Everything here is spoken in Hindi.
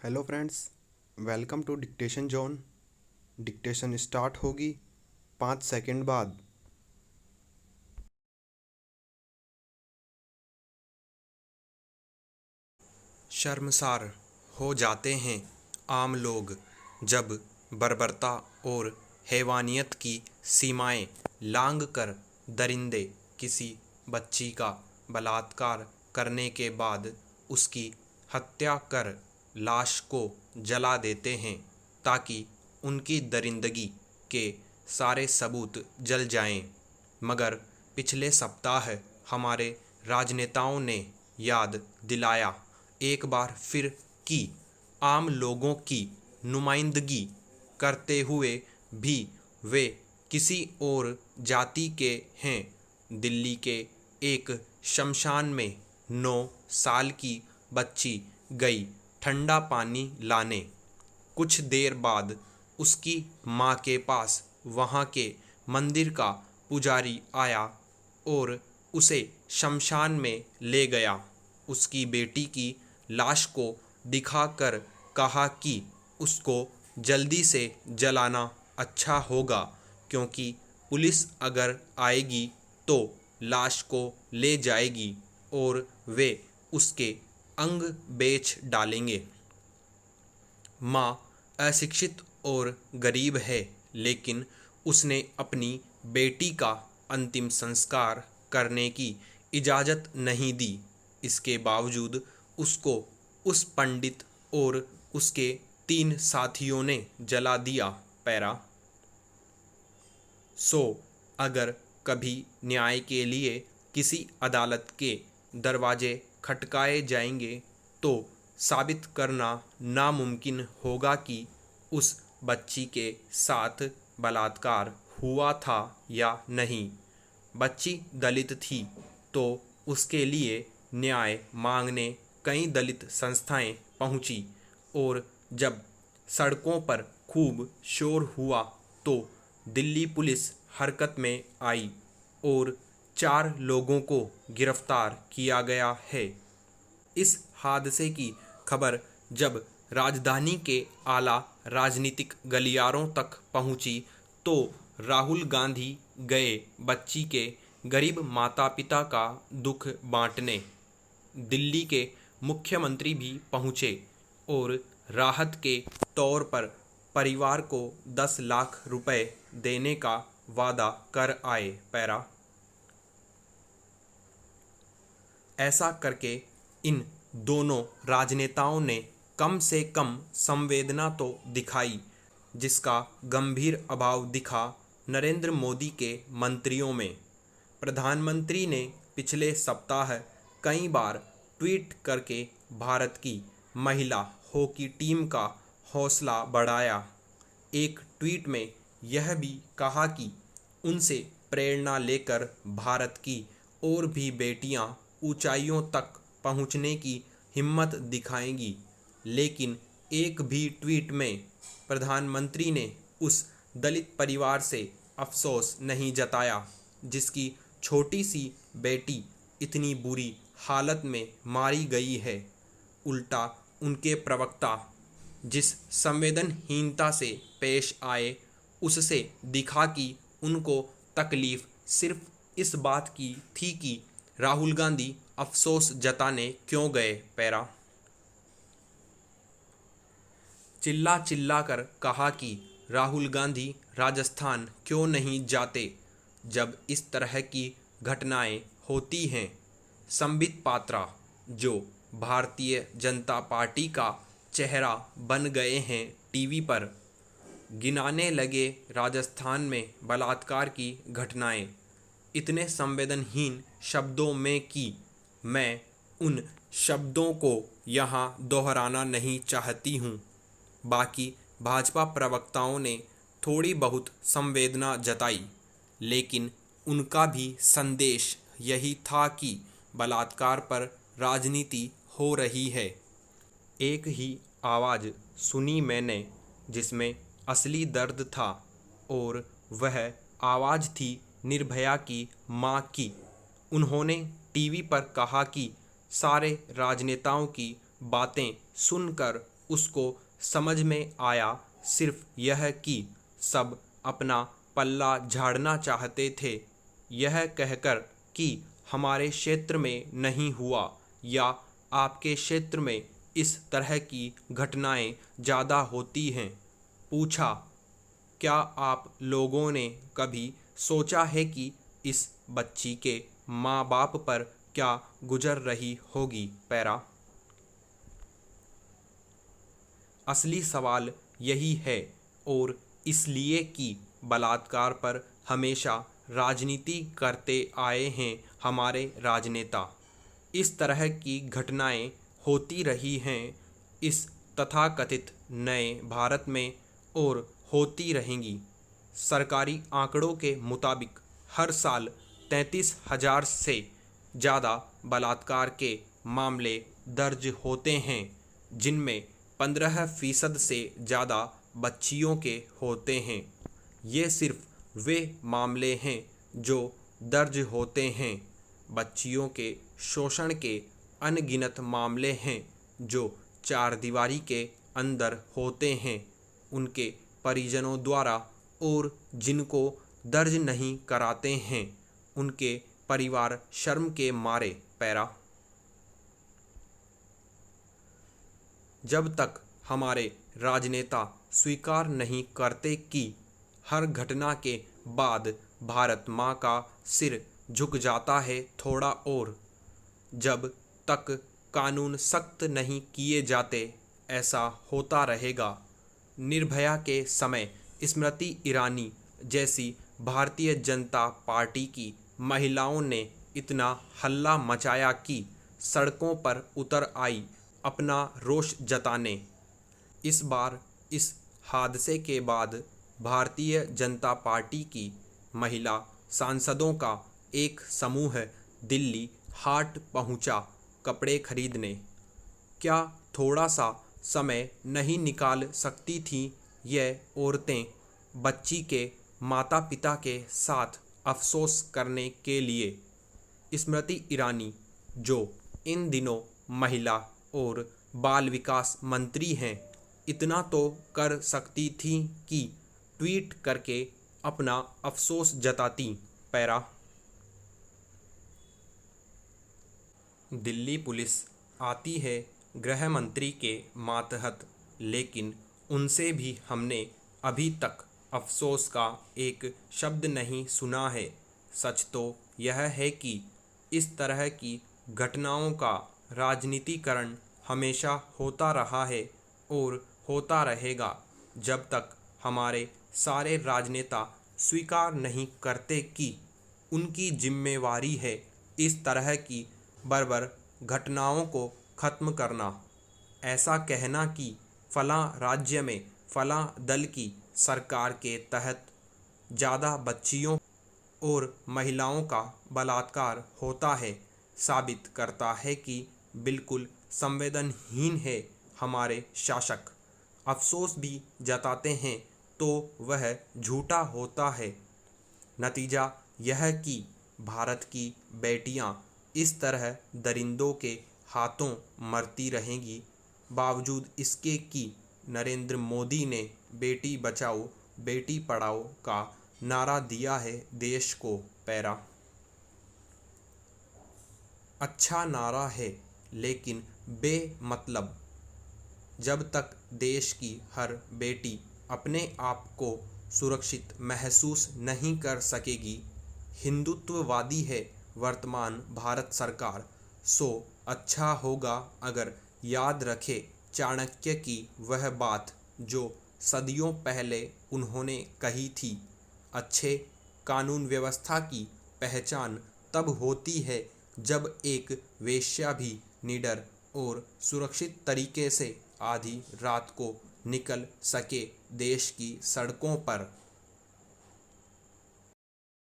Hello friends, welcome to dictation zone. Dictation start होगी 5 सेकंड बाद। शर्मसार हो जाते हैं आम लोग जब बर्बरता और हैवानियत की सीमाएं लांघ कर दरिंदे किसी बच्ची का बलात्कार करने के बाद उसकी हत्या कर लाश को जला देते हैं ताकि उनकी दरिंदगी के सारे सबूत जल जाएं। मगर पिछले सप्ताह हमारे राजनेताओं ने याद दिलाया एक बार फिर कि आम लोगों की नुमाइंदगी करते हुए भी वे किसी और जाति के हैं। दिल्ली के एक शमशान में 9 साल की बच्ची गई ठंडा पानी लाने। कुछ देर बाद उसकी माँ के पास वहाँ के मंदिर का पुजारी आया और उसे शमशान में ले गया। उसकी बेटी की लाश को दिखाकर कहा कि उसको जल्दी से जलाना अच्छा होगा क्योंकि पुलिस अगर आएगी तो लाश को ले जाएगी और वे उसके अंग बेच डालेंगे। माँ अशिक्षित और गरीब है, लेकिन उसने अपनी बेटी का अंतिम संस्कार करने की इजाज़त नहीं दी। इसके बावजूद उसको उस पंडित और उसके 3 साथियों ने जला दिया। पैरा सो अगर कभी न्याय के लिए किसी अदालत के दरवाजे खटकाए जाएंगे तो साबित करना नामुमकिन होगा कि उस बच्ची के साथ बलात्कार हुआ था या नहीं। बच्ची दलित थी तो उसके लिए न्याय मांगने कई दलित संस्थाएं पहुंची और जब सड़कों पर खूब शोर हुआ तो दिल्ली पुलिस हरकत में आई और 4 लोगों को गिरफ्तार किया गया है। इस हादसे की खबर जब राजधानी के आला राजनीतिक गलियारों तक पहुंची तो राहुल गांधी गए बच्ची के गरीब माता पिता का दुख बांटने। दिल्ली के मुख्यमंत्री भी पहुंचे और राहत के तौर पर परिवार को 10 लाख रुपए देने का वादा कर आए। पैरा ऐसा करके इन दोनों राजनेताओं ने कम से कम संवेदना तो दिखाई, जिसका गंभीर अभाव दिखा नरेंद्र मोदी के मंत्रियों में। प्रधानमंत्री ने पिछले सप्ताह कई बार ट्वीट करके भारत की महिला हॉकी टीम का हौसला बढ़ाया। एक ट्वीट में यह भी कहा कि उनसे प्रेरणा लेकर भारत की और भी बेटियां ऊंचाइयों तक पहुंचने की हिम्मत दिखाएंगी। लेकिन एक भी ट्वीट में प्रधानमंत्री ने उस दलित परिवार से अफसोस नहीं जताया जिसकी छोटी सी बेटी इतनी बुरी हालत में मारी गई है। उल्टा उनके प्रवक्ता जिस संवेदनहीनता से पेश आए उससे दिखा कि उनको तकलीफ सिर्फ इस बात की थी कि राहुल गांधी अफसोस जताने क्यों गए। पैरा चिल्ला चिल्ला कर कहा कि राहुल गांधी राजस्थान क्यों नहीं जाते जब इस तरह की घटनाएं होती हैं। संबित पात्रा जो भारतीय जनता पार्टी का चेहरा बन गए हैं टीवी पर, गिनाने लगे राजस्थान में बलात्कार की घटनाएं इतने संवेदनहीन शब्दों में कि मैं उन शब्दों को यहाँ दोहराना नहीं चाहती हूँ। बाकी भाजपा प्रवक्ताओं ने थोड़ी बहुत संवेदना जताई, लेकिन उनका भी संदेश यही था कि बलात्कार पर राजनीति हो रही है। एक ही आवाज़ सुनी मैंने जिसमें असली दर्द था और वह आवाज़ थी निर्भया की माँ की। उन्होंने टीवी पर कहा कि सारे राजनेताओं की बातें सुनकर उसको समझ में आया सिर्फ यह कि सब अपना पल्ला झाड़ना चाहते थे, यह कहकर कि हमारे क्षेत्र में नहीं हुआ या आपके क्षेत्र में इस तरह की घटनाएं ज़्यादा होती हैं। पूछा, क्या आप लोगों ने कभी सोचा है कि इस बच्ची के माँ बाप पर क्या गुजर रही होगी? पैरा। असली सवाल यही है, और इसलिए कि बलात्कार पर हमेशा राजनीति करते आए हैं हमारे राजनेता। इस तरह की घटनाएं होती रही हैं इस तथाकथित नए भारत में और होती रहेंगी। सरकारी आंकड़ों के मुताबिक हर साल 33,000 से ज़्यादा बलात्कार के मामले दर्ज होते हैं, जिनमें 15% से ज़्यादा बच्चियों के होते हैं। ये सिर्फ वे मामले हैं जो दर्ज होते हैं। बच्चियों के शोषण के अनगिनत मामले हैं जो चार दीवारी के अंदर होते हैं उनके परिजनों द्वारा, और जिनको दर्ज नहीं कराते हैं उनके परिवार शर्म के मारे। पैरा। जब तक हमारे राजनेता स्वीकार नहीं करते कि हर घटना के बाद भारत माँ का सिर झुक जाता है थोड़ा, और जब तक कानून सख्त नहीं किए जाते, ऐसा होता रहेगा। निर्भया के समय स्मृति ईरानी जैसी भारतीय जनता पार्टी की महिलाओं ने इतना हल्ला मचाया कि सड़कों पर उतर आई अपना रोष जताने। इस बार इस हादसे के बाद भारतीय जनता पार्टी की महिला सांसदों का एक समूह दिल्ली हाट पहुंचा कपड़े खरीदने। क्या थोड़ा सा समय नहीं निकाल सकती थीं ये औरतें बच्ची के माता पिता के साथ अफसोस करने के लिए? स्मृति ईरानी, जो इन दिनों महिला और बाल विकास मंत्री हैं, इतना तो कर सकती थीं कि ट्वीट करके अपना अफसोस जताती। पैरा। दिल्ली पुलिस आती है गृह मंत्री के मातहत, लेकिन उनसे भी हमने अभी तक अफसोस का एक शब्द नहीं सुना है। सच तो यह है कि इस तरह की घटनाओं का राजनीतिकरण हमेशा होता रहा है और होता रहेगा, जब तक हमारे सारे राजनेता स्वीकार नहीं करते कि उनकी जिम्मेवारी है इस तरह की बर्बर घटनाओं को खत्म करना। ऐसा कहना कि फलां राज्य में फलां दल की सरकार के तहत ज़्यादा बच्चियों और महिलाओं का बलात्कार होता है, साबित करता है कि बिल्कुल संवेदनहीन है हमारे शासक। अफसोस भी जताते हैं तो वह झूठा होता है। नतीजा यह कि भारत की बेटियां इस तरह दरिंदों के हाथों मरती रहेंगी, बावजूद इसके कि नरेंद्र मोदी ने बेटी बचाओ बेटी पढ़ाओ का नारा दिया है देश को। पैरा। अच्छा नारा है, लेकिन बेमतलब। जब तक देश की हर बेटी अपने आप को सुरक्षित महसूस नहीं कर सकेगी, हिंदुत्ववादी है वर्तमान भारत सरकार, सो अच्छा होगा अगर याद रखे चाणक्य की वह बात जो सदियों पहले उन्होंने कही थी, अच्छे कानून व्यवस्था की पहचान तब होती है जब एक वेश्या भी निडर और सुरक्षित तरीके से आधी रात को निकल सके देश की सड़कों पर।